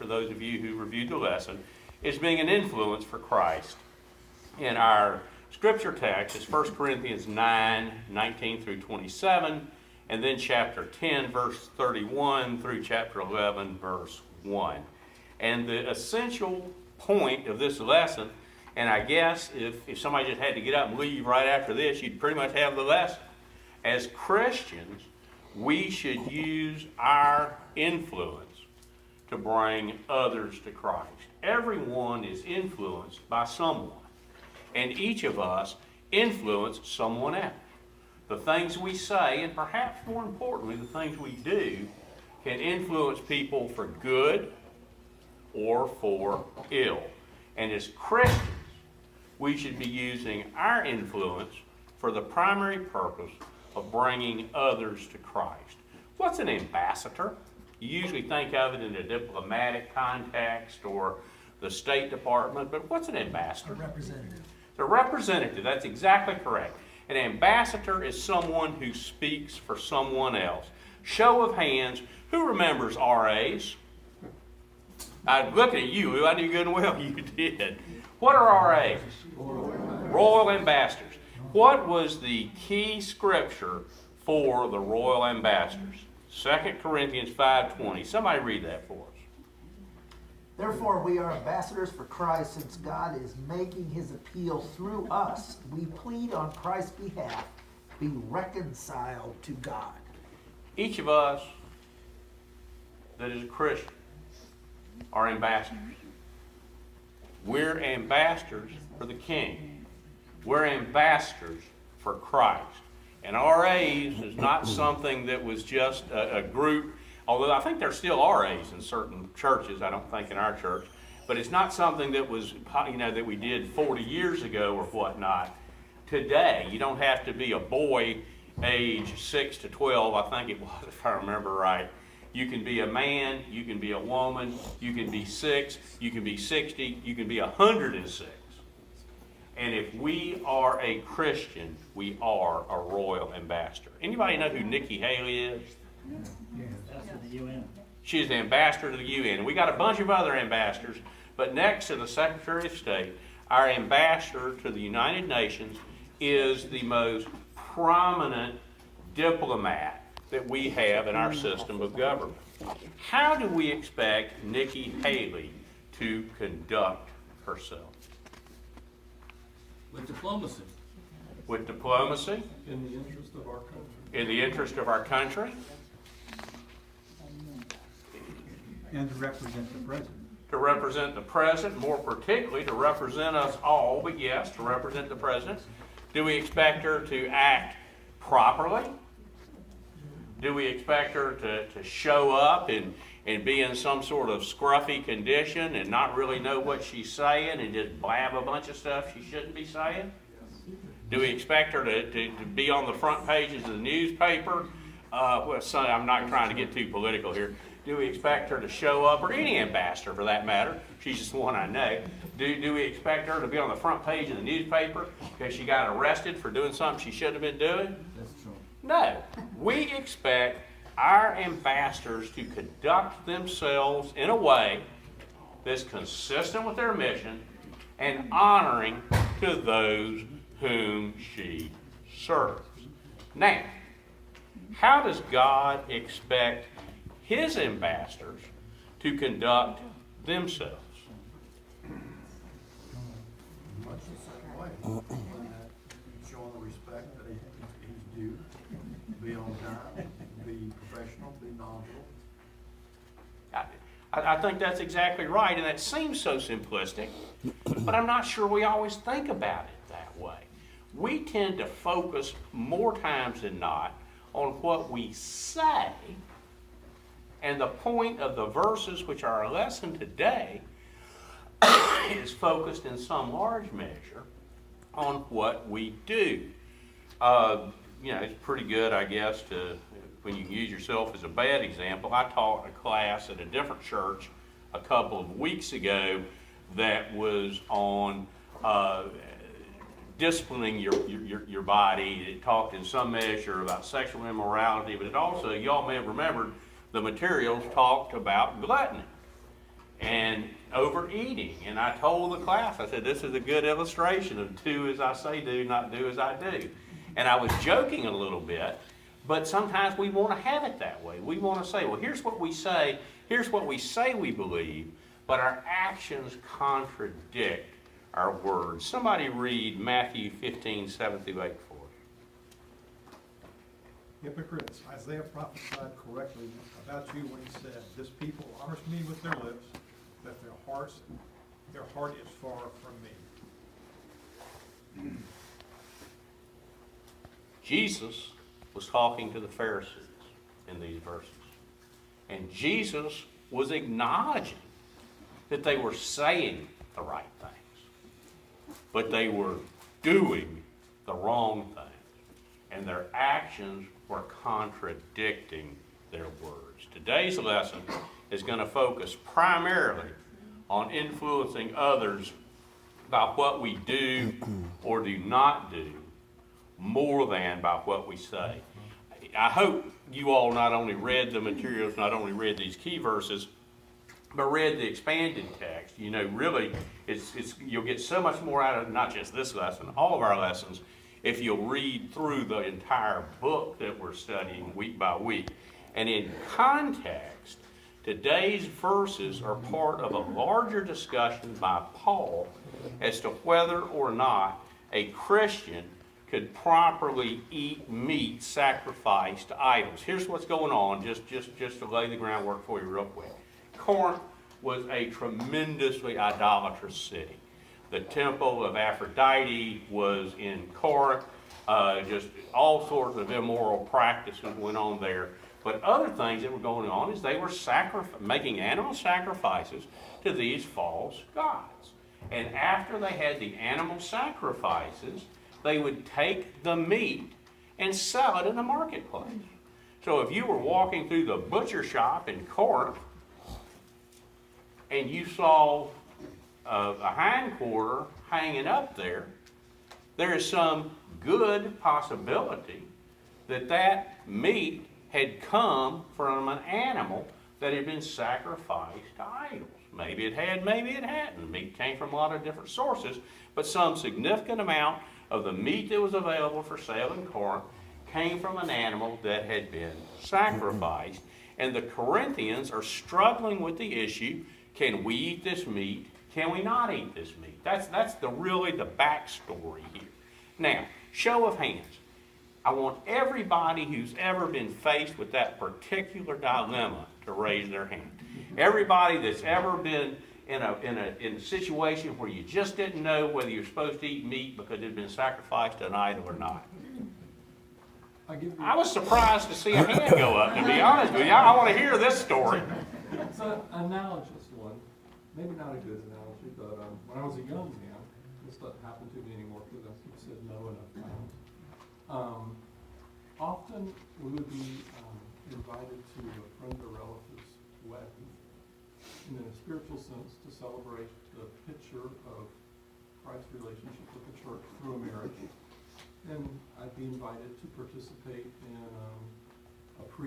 those of you who reviewed the lesson, is being an influence for Christ. And our scripture text is 1 Corinthians 9, 19 through 27, and then chapter 10, verse 31 through chapter 11, verse 1. And the essential point of this lesson, and I guess if somebody just had to get up and leave right after this, you'd pretty much have the lesson. As Christians, we should use our influence to bring others to Christ. Everyone is influenced by someone, and each of us influence someone else. The things we say, and perhaps more importantly, the things we do, can influence people for good or for ill. And as Christians, we should be using our influence for the primary purpose of bringing others to Christ. What's an ambassador? You usually think of it in a diplomatic context or the State Department, but what's an ambassador? A representative. The representative, that's exactly correct. An ambassador is someone who speaks for someone else. Show of hands, who remembers RAs? I'm looking at you, I knew good and well you did. What are RAs? Royal ambassadors. What was the key scripture for the royal ambassadors? 2 Corinthians 5:20. Somebody read that for us. Therefore, we are ambassadors for Christ, since God is making his appeal through us. We plead on Christ's behalf, be reconciled to God. Each of us that is a Christian are ambassadors. We're ambassadors for the King. We're ambassadors for Christ. And RAs is not something that was just a group, although I think there still are RAs in certain churches, I don't think in our church, but it's not something that was, that we did 40 years ago or whatnot. Today, you don't have to be a boy age 6 to 12, I think it was, if I remember right. You can be a man, you can be a woman, you can be 6, you can be 60, you can be 106. And if we are a Christian, we are a royal ambassador. Anybody know who Nikki Haley is? Ambassador to the UN. She's the ambassador to the UN. And we got a bunch of other ambassadors, but next to the Secretary of State, our ambassador to the United Nations is the most prominent diplomat that we have in our system of government. How do we expect Nikki Haley to conduct herself? With diplomacy. With diplomacy? In the interest of our country. In the interest of our country? And to represent the president. To represent the president, more particularly to represent us all, but yes, to represent the president. Do we expect her to act properly? Do we expect her to show up and be in some sort of scruffy condition and not really know what she's saying and just blab a bunch of stuff she shouldn't be saying? Do we expect her to be on the front pages of the newspaper? I'm not trying to get too political here. Do we expect her to show up, or any ambassador for that matter? She's just the one I know. Do we expect her to be on the front page of the newspaper because she got arrested for doing something she shouldn't have been doing? That's true. No. We expect our ambassadors to conduct themselves in a way that's consistent with their mission and honoring to those whom she serves. Now, how does God expect his ambassadors to conduct themselves? Much the same way. Showing the respect that he's due, be on time, be professional, be knowledgeable. I think that's exactly right, and that seems so simplistic, but I'm not sure we always think about it that way. We tend to focus more times than not on what we say, and the point of the verses which are our lesson today is focused in some large measure on what we do. It's pretty good, I guess, when you can use yourself as a bad example. I taught a class at a different church a couple of weeks ago that was on disciplining your body. It talked in some measure about sexual immorality, but it also, y'all may have remembered, the materials talked about gluttony. overeating. And I told the class, I said, this is a good illustration of do as I say do, not do as I do. And I was joking a little bit, but sometimes we want to have it that way. We want to say, well, here's what we say we believe, but our actions contradict our words. Somebody read Matthew 15, 7 through 8 for us. Hypocrites, Isaiah prophesied correctly about you when he said, this people honors me with their lips, but their heart is far from me. Jesus was talking to the Pharisees in these verses. And Jesus was acknowledging that they were saying the right things, but they were doing the wrong things. And their actions were contradicting their words. Today's lesson is going to focus primarily on influencing others by what we do or do not do, more than by what we say. I hope you all not only read the materials, not only read these key verses, but read the expanded text. You know, really, you'll get so much more out of not just this lesson, all of our lessons, if you'll read through the entire book that we're studying week by week. And in context, today's verses are part of a larger discussion by Paul as to whether or not a Christian could properly eat meat sacrificed to idols. Here's what's going on, just to lay the groundwork for you real quick. Corinth was a tremendously idolatrous city. The temple of Aphrodite was in Corinth. Just all sorts of immoral practices went on there. But other things that were going on is they were making animal sacrifices to these false gods. And after they had the animal sacrifices, they would take the meat and sell it in the marketplace. So if you were walking through the butcher shop in Corinth and you saw a hind quarter hanging up there, there is some good possibility that that meat had come from an animal that had been sacrificed to idols. Maybe it had, maybe it hadn't. Meat came from a lot of different sources, but some significant amount of the meat that was available for sale in Corinth came from an animal that had been sacrificed. And the Corinthians are struggling with the issue, can we eat this meat? Can we not eat this meat? That's really the backstory here. Now, show of hands. I want everybody who's ever been faced with that particular dilemma to raise their hand. Everybody that's ever been in a situation where you just didn't know whether you're supposed to eat meat because it had been sacrificed to an idol or not. I was surprised to see a hand go up, to be honest with you. I want to hear this story. It's an analogous one. Maybe not a good analogy, but when I was a young man, this doesn't happen to me anymore because I've said no enough times. Often we would be invited to a friend or relative's wedding, in a spiritual sense, to celebrate the picture of Christ's relationship with the church through a marriage. And I'd be invited to participate in a pre